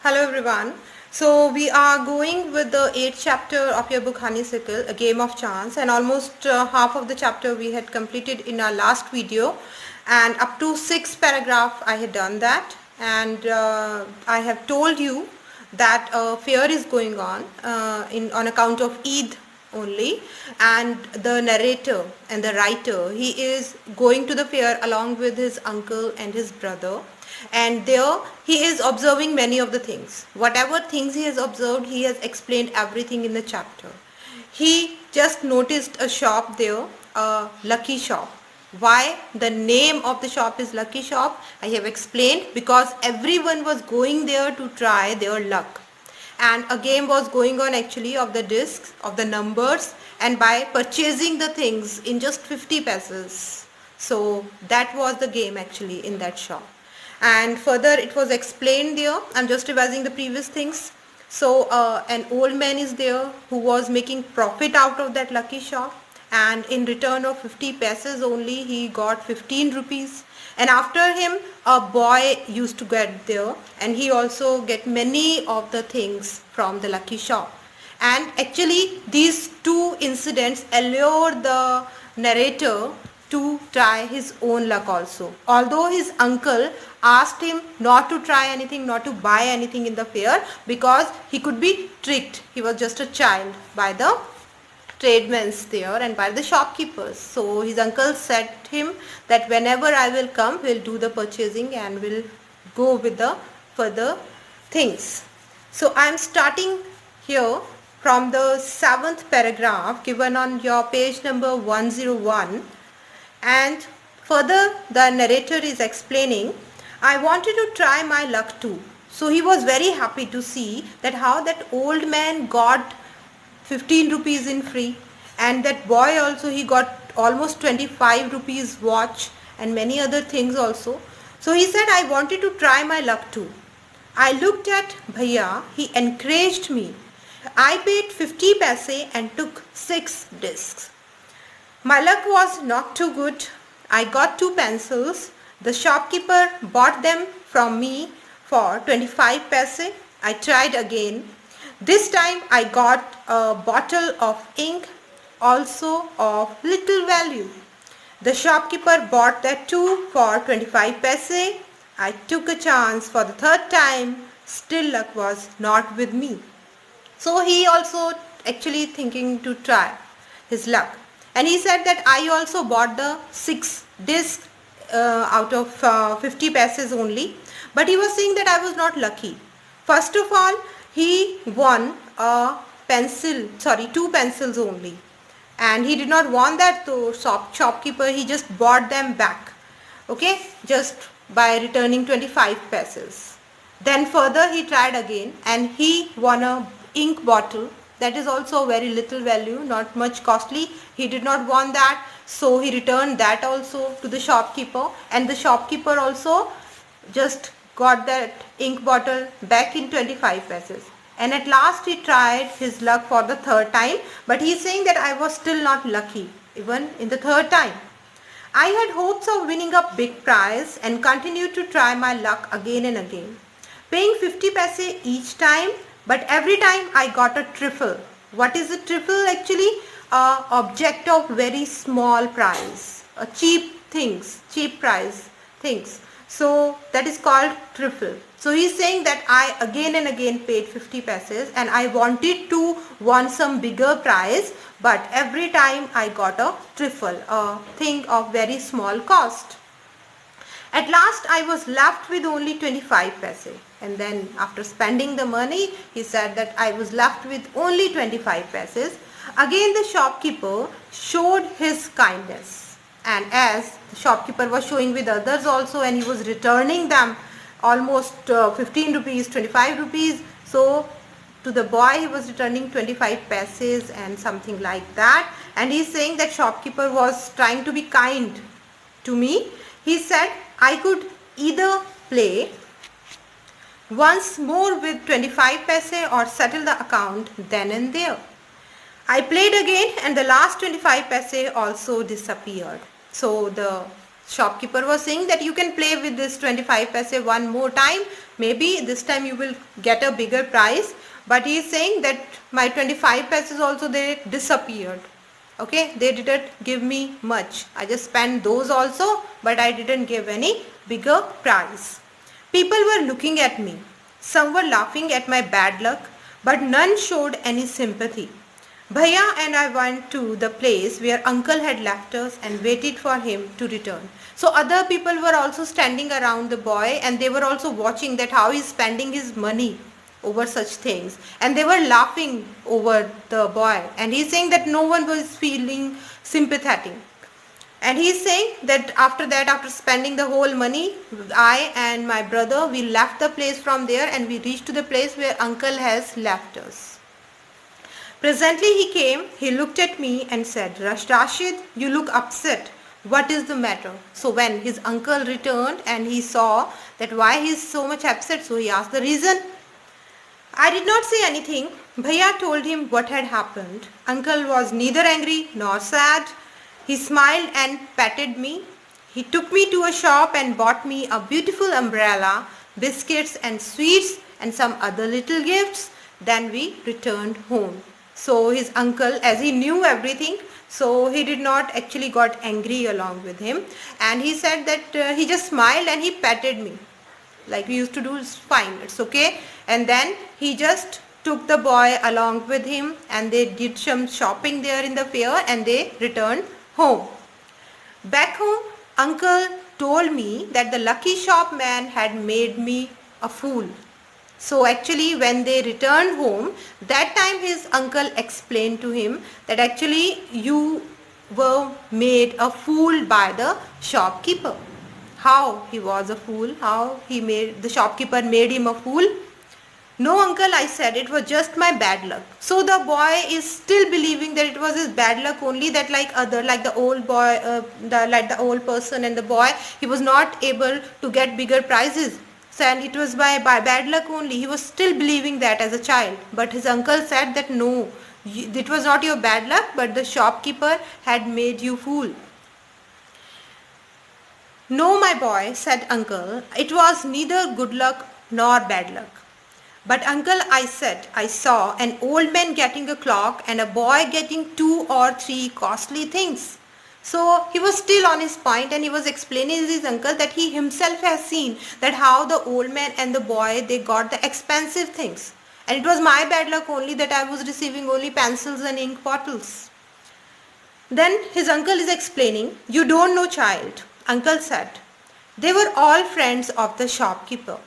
Hello everyone. So we are going with the 8th chapter of your book Honeysuckle, A Game of Chance, and almost half of the chapter we had completed in our last video, and up to 6th paragraph I had done that, and I have told you that a fair is going on on account of Eid only, and the narrator and the writer, he is going to the fair along with his uncle and his brother, and there he is observing many of the things. Whatever things he has observed, he has explained everything in the chapter. He just noticed a shop there, a lucky shop. Why the name of the shop is Lucky Shop, I have explained, because everyone was going there to try their luck, and a game was going on actually of the discs, of the numbers, and by purchasing the things in just 50 pesos. So that was the game actually in that shop. And further it was explained there, I'm just revising the previous things. So an old man is there who was making profit out of that lucky shop, and in return of 50 pesos only he got 15 rupees, and after him a boy used to get there, and he also get many of the things from the lucky shop. And actually these two incidents allure the narrator to try his own luck also, although his uncle asked him not to try anything, not to buy anything in the fair, because he could be tricked. He was just a child by the tradesmen there and by the shopkeepers. So his uncle said to him that whenever I will come, we'll do the purchasing and we'll go with the further things. So I am starting here from the 7th paragraph given on your page number 101, and further the narrator is explaining, I wanted to try my luck too. So he was very happy to see that how that old man got 15 rupees in free, and that boy also, he got almost 25 rupees watch and many other things also. So he said, I wanted to try my luck too. I looked at Bhaiya, he encouraged me. I paid 50 paise and took 6 discs. My luck was not too good. I got 2 pencils. The shopkeeper bought them from me for 25 paise. I tried again. This time I got a bottle of ink, also of little value. The shopkeeper bought that too for 25 paise. I took a chance for the 3rd time. Still luck was not with me. So he also actually thinking to try his luck. And he said that I also bought the 6 discs out of 50 paise only. But he was saying that I was not lucky. First of all, he won a pencil, 2 pencils only, and he did not want that to shopkeeper, he just bought them back, okay, just by returning 25 pesos. Then further he tried again and he won a ink bottle, that is also very little value, not much costly. He did not want that, so he returned that also to the shopkeeper, and the shopkeeper also just got that ink bottle back in 25 pesos. And at last he tried his luck for the 3rd time, but he is saying that I was still not lucky even in the 3rd time. I had hopes of winning a big prize and continued to try my luck again and again, paying 50 paise each time, but every time I got a trifle. What is a trifle actually? A object of very small price, a cheap price things. So that is called trifle. So he is saying that I again and again paid 50 pesos and I wanted to win some bigger prize, but every time I got a trifle, a thing of very small cost. At last I was left with only 25 paise, and then after spending the money, he said that I was left with only 25 pesos. Again the shopkeeper showed his kindness, and as the shopkeeper was showing with others also, and he was returning them almost 15 rupees, 25 rupees, so to the boy he was returning 25 pesos and something like that. And he is saying that shopkeeper was trying to be kind to me. He said I could either play once more with 25 paise or settle the account then and there. I played again and the last 25 paise also disappeared. So the shopkeeper was saying that you can play with this 25 paise one more time, maybe this time you will get a bigger prize. But he is saying that my 25 paise also, they disappeared. Okay, they didn't give me much. I just spent those also, but I didn't give any bigger prize. People were looking at me. Some were laughing at my bad luck, but none showed any sympathy. Bhaiya and I went to the place where uncle had left us and waited for him to return. So other people were also standing around the boy, and they were also watching that how he's spending his money over such things, and they were laughing over the boy, and he's saying that no one was feeling sympathetic. And he's saying that after spending the whole money, I and my brother, we left the place from there and we reached to the place where uncle has left us. Presently he came, he looked at me and said, Rashid, you look upset. What is the matter? So when his uncle returned and he saw that why he is so much upset, so he asked the reason. I did not say anything. Bhaiya told him what had happened. Uncle was neither angry nor sad. He smiled and patted me. He took me to a shop and bought me a beautiful umbrella, biscuits and sweets and some other little gifts. Then we returned home. So his uncle, as he knew everything, so he did not actually got angry along with him, and he said that he just smiled and he patted me like we used to do. Is fine, it's okay. And then he just took the boy along with him and they did some shopping there in the fair and they returned home. Back home, uncle told me that the lucky shopman had made me a fool. So actually when they returned home, that time his uncle explained to him that actually you were made a fool by the shopkeeper. How he was a fool, how the shopkeeper made him a fool. No uncle, I said, it was just my bad luck. So the boy is still believing that it was his bad luck only, that like the old boy, like the old person and the boy, he was not able to get bigger prizes. So, and it was by bad luck only. He was still believing that as a child. But his uncle said that no, it was not your bad luck, but the shopkeeper had made you fool. No, my boy, said uncle, it was neither good luck nor bad luck. But uncle, I said, I saw an old man getting a clock and a boy getting 2 or 3 costly things. So he was still on his point and he was explaining to his uncle that he himself has seen that how the old man and the boy, they got the expensive things. And it was my bad luck only that I was receiving only pencils and ink bottles. Then his uncle is explaining, you don't know, child. Uncle said, they were all friends of the shopkeeper.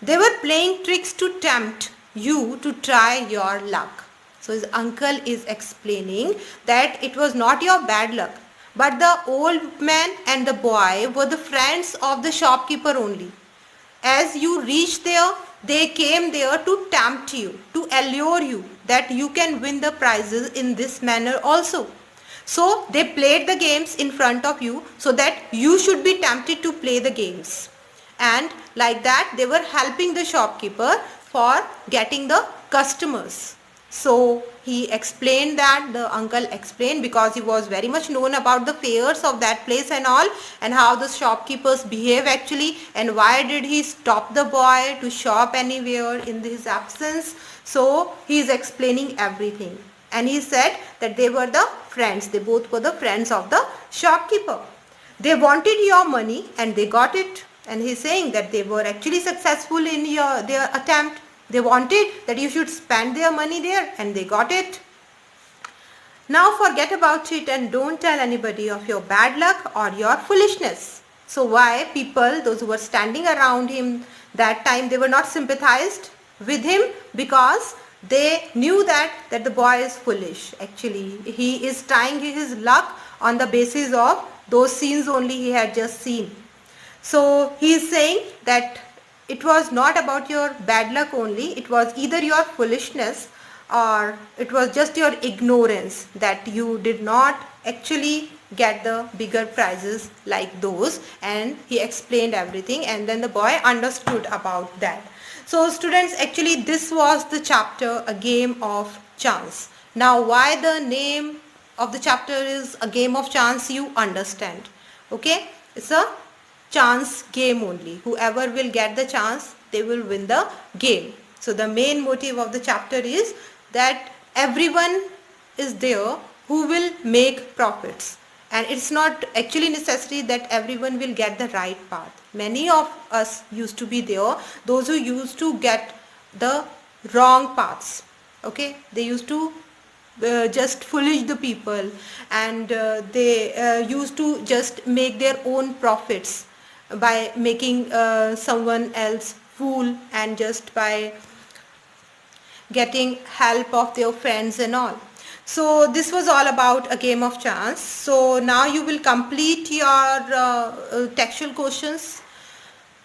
They were playing tricks to tempt you to try your luck. So his uncle is explaining that it was not your bad luck, but the old man and the boy were the friends of the shopkeeper only. As you reached there, they came there to tempt you, to allure you that you can win the prizes in this manner also. So they played the games in front of you so that you should be tempted to play the games. And like that they were helping the shopkeeper for getting the customers. So he explained that, the uncle explained, because he was very much known about the fairs of that place and all, and how the shopkeepers behave actually, and why did he stop the boy to shop anywhere in his absence. So he is explaining everything, and he said that they were the friends, they both were the friends of the shopkeeper. They wanted your money and they got it, and he is saying that they were actually successful in their attempt. They wanted that you should spend their money there and they got it. Now forget about it and don't tell anybody of your bad luck or your foolishness. So why people, those who were standing around him that time, they were not sympathized with him because they knew that the boy is foolish. Actually, he is trying his luck on the basis of those scenes only he had just seen. So he is saying that it was not about your bad luck only, it was either your foolishness or it was just your ignorance that you did not actually get the bigger prizes like those. And he explained everything, and then the boy understood about that. So students, actually this was the chapter, A Game of Chance. Now why the name of the chapter is A Game of Chance, you understand. Okay, it's a chance game only. Whoever will get the chance, they will win the game. So the main motive of the chapter is that everyone is there who will make profits, and it's not actually necessary that everyone will get the right path. Many of us used to be there, those who used to get the wrong paths. Okay, they used to just foolish the people, and they used to just make their own profits by making someone else fool, and just by getting help of their friends and all. So this was all about a game of chance. So now you will complete your textual questions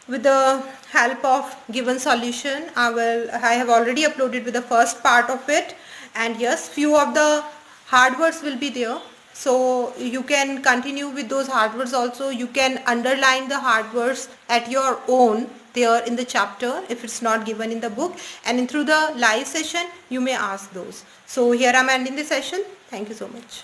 with the help of given solution. I have already uploaded with the first part of it, and yes, few of the hard words will be there, so you can continue with those hard words also. You can underline the hard words at your own there in the chapter if it's not given in the book, and through the live session you may ask those. So here I'm ending the session. Thank you so much.